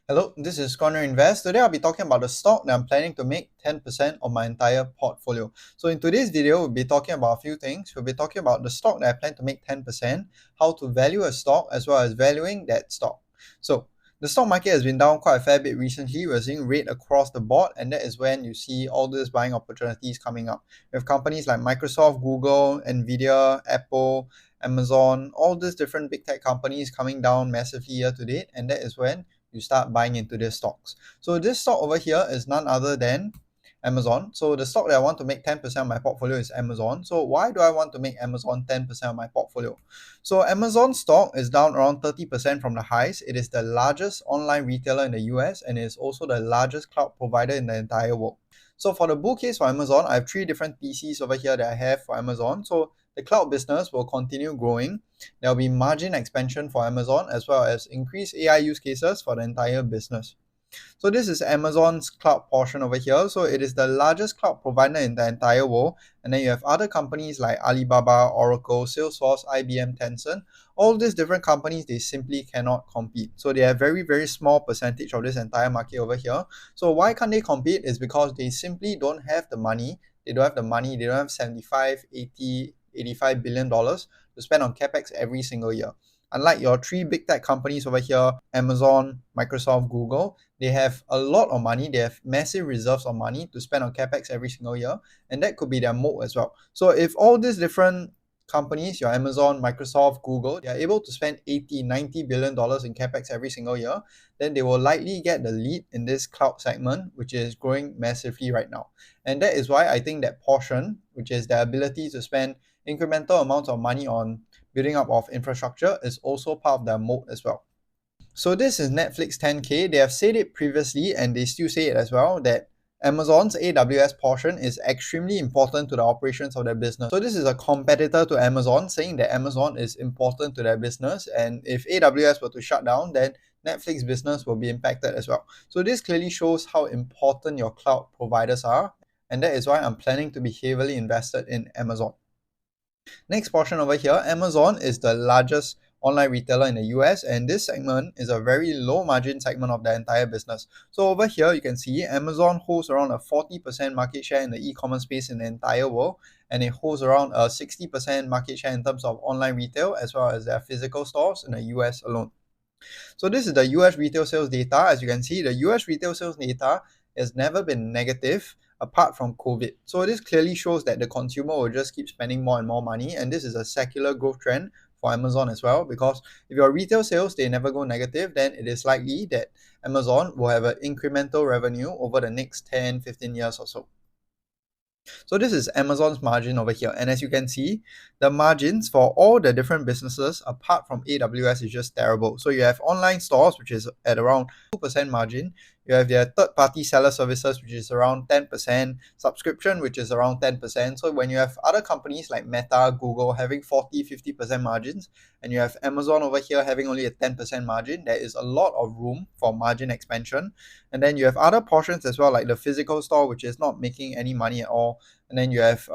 Hello, this is Corner Invest. Today I'll be talking about the stock that I'm planning to make 10% of my entire portfolio. So in today's video, we'll be talking about a few things. We'll be talking about the stock that I plan to make 10%, how to value a stock, as well as valuing that stock. So the stock market has been down quite a fair bit recently. We're seeing red across the board, and that is when you see all these buying opportunities coming up. We have companies like Microsoft, Google, Nvidia, Apple, Amazon, all these different big tech companies coming down massively year to date, and that is when you start buying into these stocks. So this stock over here is none other than Amazon. So the stock that I want to make 10% of my portfolio is Amazon. So why do I want to make Amazon 10% of my portfolio? So Amazon stock is down around 30% from the highs. It is the largest online retailer in the US and is also the largest cloud provider in the entire world. So for the bull case for Amazon, I have three different theses over here that I have for Amazon. So the cloud business will continue growing. There will be margin expansion for Amazon as well as increased AI use cases for the entire business. So this is Amazon's cloud portion over here. So it is the largest cloud provider in the entire world. And then you have other companies like Alibaba, Oracle, Salesforce, IBM, Tencent. All these different companies, they simply cannot compete. So they have very, very small percentage of this entire market over here. So why can't they compete? Is because they simply don't have the money. They don't have the money. They don't have 75, 80, $85 billion to spend on capex every single year. Unlike your three big tech companies over here, Amazon, Microsoft, Google, they have a lot of money. They have massive reserves of money to spend on capex every single year, and that could be their moat as well. So if all these different companies, your Amazon, Microsoft, Google, they are able to spend 80, $90 billion in capex every single year, then they will likely get the lead in this cloud segment, which is growing massively right now. And that is why I think that portion, which is the ability to spend incremental amounts of money on building up of infrastructure, is also part of their moat as well. So this is Netflix 10K. They have said it previously and they still say it as well that Amazon's AWS portion is extremely important to the operations of their business. So this is a competitor to Amazon saying that Amazon is important to their business, and if AWS were to shut down, then Netflix business will be impacted as well. So this clearly shows how important your cloud providers are, and that is why I'm planning to be heavily invested in Amazon. Next portion over here, Amazon is the largest online retailer in the US, and this segment is a very low margin segment of the entire business. So over here you can see Amazon holds around a 40% market share in the e-commerce space in the entire world, and it holds around a 60% market share in terms of online retail as well as their physical stores in the US alone. So this is the US retail sales data. As you can see, the US retail sales data has never been negative apart from COVID. So this clearly shows that the consumer will just keep spending more and more money, and this is a secular growth trend for Amazon as well, because if your retail sales they never go negative, then it is likely that Amazon will have an incremental revenue over the next 10, 15 years or so. So this is Amazon's margin over here. And as you can see, the margins for all the different businesses apart from AWS is just terrible. So you have online stores, which is at around 2% margin. You have their third-party seller services, which is around 10%, subscription, which is around 10%. So when you have other companies like Meta, Google having 40, 50% margins, and you have Amazon over here having only a 10% margin, there is a lot of room for margin expansion. And then you have other portions as well, like the physical store, which is not making any money at all. And then you have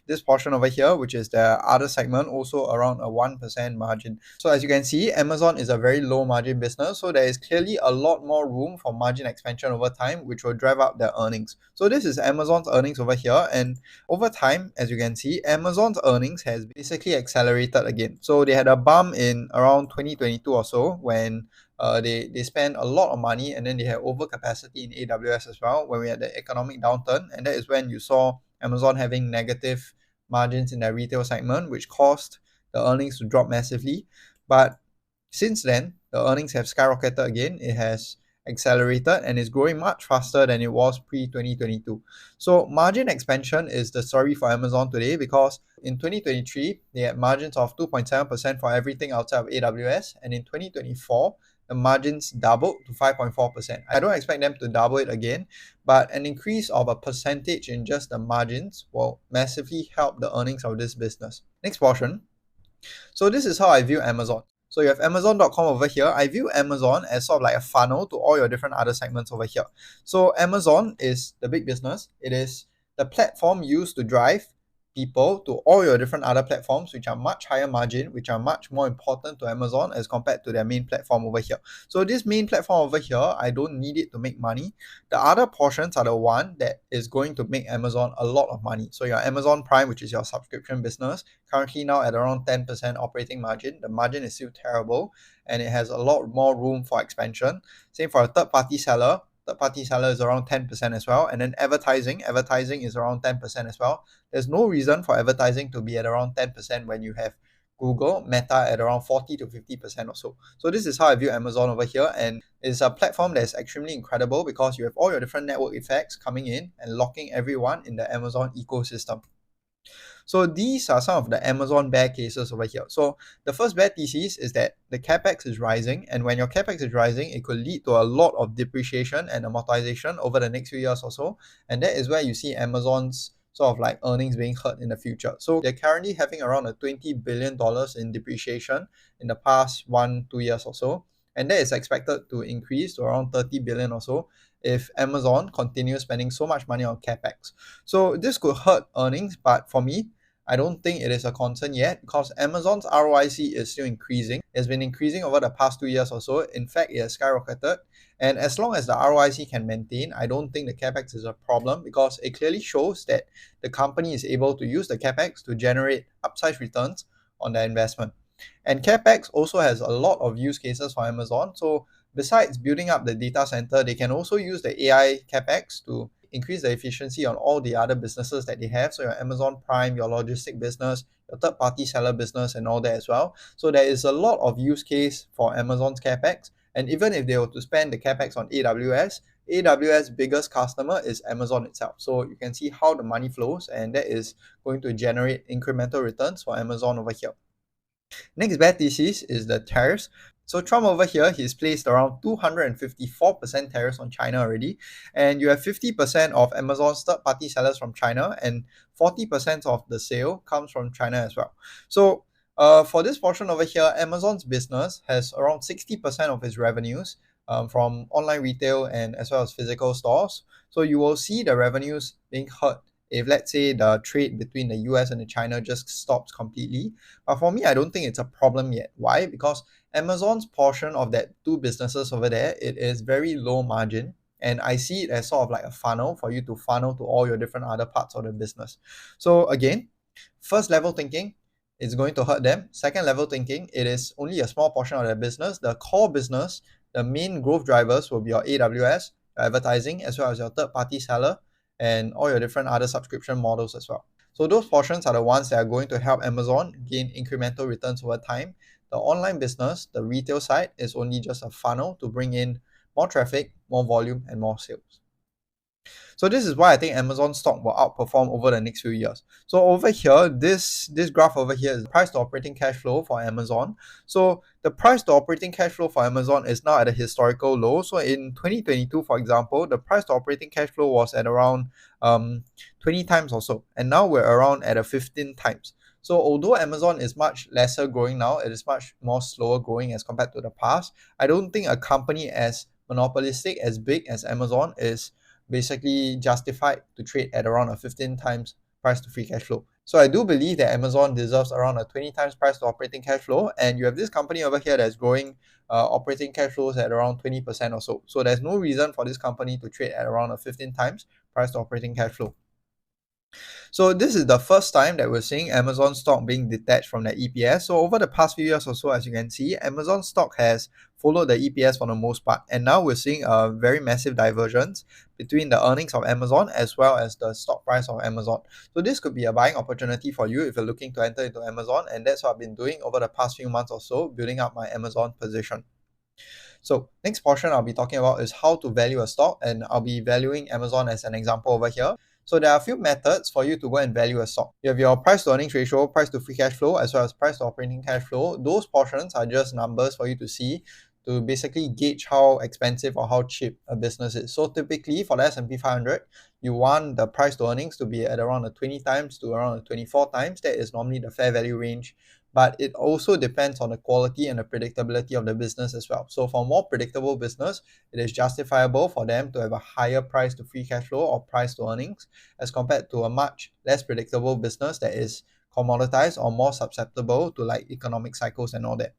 this portion over here, which is the other segment, also around a 1% margin. So as you can see, Amazon is a very low margin business. So there is clearly a lot more room for margin expansion over time, which will drive up their earnings. So this is Amazon's earnings over here. And over time, as you can see, Amazon's earnings has basically accelerated again. So they had a bump in around 2022 or so when they spent a lot of money, and then they had overcapacity in AWS as well when we had the economic downturn, and that is when you saw Amazon having negative margins in their retail segment, which caused the earnings to drop massively. But since then, the earnings have skyrocketed again. It has accelerated and is growing much faster than it was pre-2022. So margin expansion is the story for Amazon today, because in 2023, they had margins of 2.7% for everything outside of AWS, and in 2024, the margins doubled to 5.4%. I don't expect them to double it again, but an increase of a percentage in just the margins will massively help the earnings of this business. Next portion. So this is how I view Amazon. So you have Amazon.com over here. I view Amazon as sort of like a funnel to all your different other segments over here. So Amazon is the big business. It is the platform used to drive people to all your different other platforms, which are much higher margin, which are much more important to Amazon as compared to their main platform over here. So this main platform over here, I don't need it to make money. The other portions are the one that is going to make Amazon a lot of money. So your Amazon Prime, which is your subscription business, currently now at around 10% operating margin. The margin is still terrible and it has a lot more room for expansion. Same for a third-party seller. Third-party seller is around 10% as well. And then advertising is around 10% as well. There's no reason for advertising to be at around 10% when you have Google, Meta at around 40 to 50% or so. So this is how I view Amazon over here, and it's a platform that is extremely incredible because you have all your different network effects coming in and locking everyone in the Amazon ecosystem. So these are some of the Amazon bear cases over here. So the first bear thesis is that the capex is rising, and when your capex is rising, it could lead to a lot of depreciation and amortization over the next few years or so, and that is where you see Amazon's sort of like earnings being hurt in the future. So they're currently having around a $20 billion in depreciation in the past 1-2 years or so, and that is expected to increase to around 30 billion or so if Amazon continues spending so much money on capex. So this could hurt earnings, but for me, I don't think it is a concern yet because Amazon's ROIC is still increasing. It's been increasing over the past 2 years or so. In fact, it has skyrocketed. And as long as the ROIC can maintain, I don't think the capex is a problem because it clearly shows that the company is able to use the capex to generate upside returns on their investment. And capex also has a lot of use cases for Amazon. So besides building up the data center, they can also use the AI capex to increase the efficiency on all the other businesses that they have. So your Amazon Prime, your logistic business, your third-party seller business, and all that as well. So there is a lot of use case for Amazon's capex. And even if they were to spend the capex on AWS biggest customer is Amazon itself. So you can see how the money flows, and that is going to generate incremental returns for Amazon over here. Next bad thesis is the tariffs. So Trump over here, he's placed around 254% tariffs on China already, and you have 50% of Amazon's third-party sellers from China, and 40% of the sale comes from China as well. So for this portion over here, Amazon's business has around 60% of its revenues from online retail and as well as physical stores. So you will see the revenues being hurt if, let's say, the trade between the US and the China just stops completely. But for me, I don't think it's a problem yet. Why? Because Amazon's portion of that two businesses over there, it is very low margin. And I see it as sort of like a funnel for you to funnel to all your different other parts of the business. So again, first level thinking, it's going to hurt them. Second level thinking, it is only a small portion of their business. The core business, the main growth drivers will be your AWS, your advertising, as well as your third-party seller, and all your different other subscription models as well. So those portions are the ones that are going to help Amazon gain incremental returns over time. The online business, the retail side, is only just a funnel to bring in more traffic, more volume, and more sales. So this is why I think Amazon stock will outperform over the next few years. So over here, this graph over here is price to operating cash flow for Amazon. So the price to operating cash flow for Amazon is now at a historical low. So in 2022, for example, the price to operating cash flow was at around 20 times or so. And now we're around at a 15 times. So although Amazon is much lesser growing now, it is much more slower growing as compared to the past. I don't think a company as monopolistic, as big as Amazon is basically justified to trade at around a 15 times price to free cash flow. So I do believe that Amazon deserves around a 20 times price to operating cash flow, and you have this company over here that's growing operating cash flows at around 20% or so. So there's no reason for this company to trade at around a 15 times price to operating cash flow. So this is the first time that we're seeing Amazon stock being detached from the EPS. So over the past few years or so, as you can see, Amazon stock has followed the EPS for the most part. And now we're seeing a very massive divergence between the earnings of Amazon as well as the stock price of Amazon. So this could be a buying opportunity for you if you're looking to enter into Amazon. And that's what I've been doing over the past few months or so, building up my Amazon position. So next portion I'll be talking about is how to value a stock, and I'll be valuing Amazon as an example over here. So there are a few methods for you to go and value a stock. You have your price to earnings ratio, price to free cash flow, as well as price to operating cash flow. Those portions are just numbers for you to see to basically gauge how expensive or how cheap a business is. So typically for the S&P 500, you want the price to earnings to be at around a 20 times to around a 24 times. That is normally the fair value range but it also depends on the quality and the predictability of the business as well. So for more predictable business, it is justifiable for them to have a higher price to free cash flow or price to earnings as compared to a much less predictable business that is commoditized or more susceptible to like economic cycles and all that.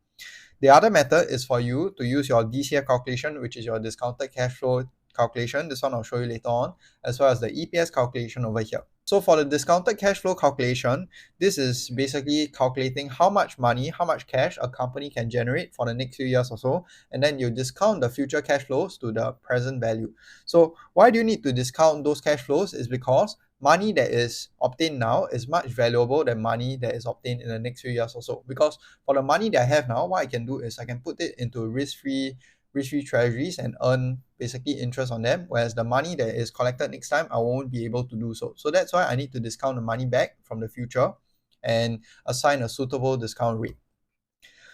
The other method is for you to use your DCF calculation, which is your discounted cash flow calculation. This one I'll show you later on, as well as the EPS calculation over here. So for the discounted cash flow calculation, this is basically calculating how much money, how much cash a company can generate for the next few years or so, and then you discount the future cash flows to the present value. So why do you need to discount those cash flows is because money that is obtained now is much valuable than money that is obtained in the next few years or so. Because for the money that I have now, what I can do is I can put it into risk-free treasuries and earn basically interest on them, whereas the money that is collected next time, I won't be able to do so. So that's why I need to discount the money back from the future and assign a suitable discount rate.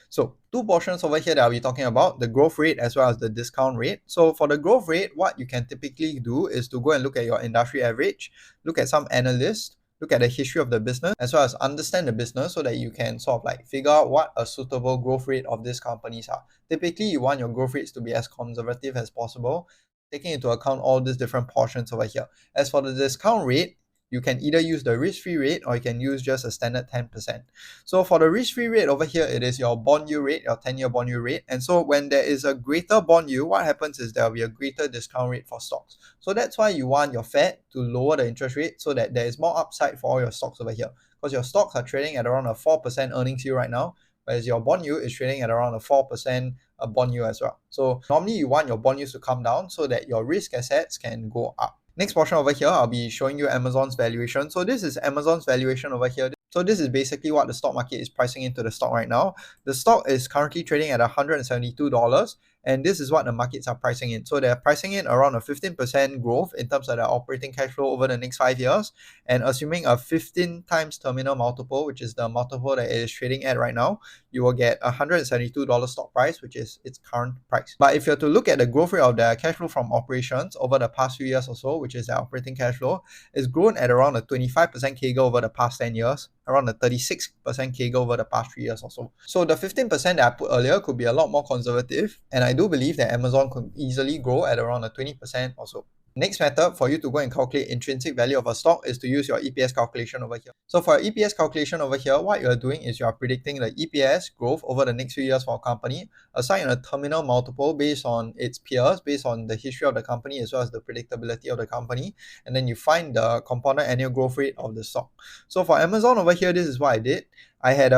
So two portions over here that I'll be talking about, the growth rate as well as the discount rate. So for the growth rate, what you can typically do is to go and look at your industry average, look at some analysts, look at the history of the business, as well as understand the business so that you can sort of like figure out what a suitable growth rate of these companies are. Typically, you want your growth rates to be as conservative as possible, taking into account all these different portions over here. As for the discount rate, you can either use the risk-free rate or you can use just a standard 10%. So for the risk-free rate over here, it is your bond yield rate, your 10-year bond yield rate. And so when there is a greater bond yield, what happens is there will be a greater discount rate for stocks. So that's why you want your Fed to lower the interest rate so that there is more upside for all your stocks over here. Because your stocks are trading at around a 4% earnings yield right now, whereas your bond yield is trading at around a 4% bond yield as well. So normally you want your bond yields to come down so that your risk assets can go up. Next portion over here, I'll be showing you Amazon's valuation. So this is Amazon's valuation over here. So this is basically what the stock market is pricing into the stock right now. The stock is currently trading at $172, and this is what the markets are pricing in. So they're pricing in around a 15% growth in terms of their operating cash flow over the next 5 years, and assuming a 15 times terminal multiple, which is the multiple that it is trading at right now, you will get a $172 stock price, which is its current price. But if you're to look at the growth rate of their cash flow from operations over the past few years or so, which is their operating cash flow, it's grown at around a 25% CAGR over the past 10 years, around a 36% CAGR over the past 3 years or so. So the 15% that I put earlier could be a lot more conservative, and I do believe that Amazon could easily grow at around a 20% or so. Next method for you to go and calculate intrinsic value of a stock is to use your EPS calculation over here. So for your EPS calculation over here, what you're doing is you're predicting the EPS growth over the next few years for a company, assign a terminal multiple based on its peers, based on the history of the company as well as the predictability of the company, and then you find the compounded annual growth rate of the stock. So for Amazon over here, this is what I did. I had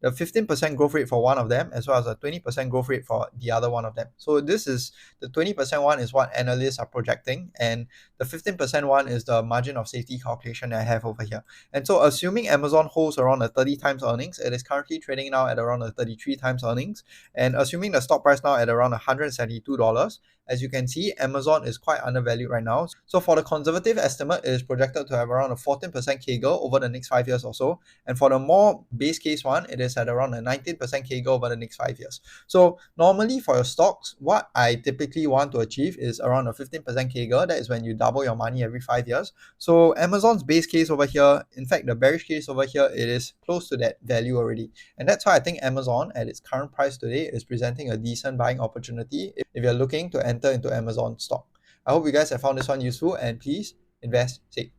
the 15% growth rate for one of them as well as a 20% growth rate for the other one of them. So this is the 20% one is what analysts are projecting, and the 15% one is the margin of safety calculation that I have over here. And so assuming Amazon holds around a 30 times earnings, it is currently trading now at around a 33 times earnings, and assuming the stock price now at around $172, as you can see, Amazon is quite undervalued right now. So for the conservative estimate, it is projected to have around a 14% CAGR over the next 5 years or so. And for the more base case one, it is at around a 19% CAGR over the next 5 years. So normally for your stocks, what I typically want to achieve is around a 15% CAGR. That is when you double your money every 5 years. So Amazon's base case over here, in fact, the bearish case over here, it is close to that value already. And that's why I think Amazon at its current price today is presenting a decent buying opportunity if you're looking to enter into Amazon stock. I hope you guys have found this one useful, and please invest safe.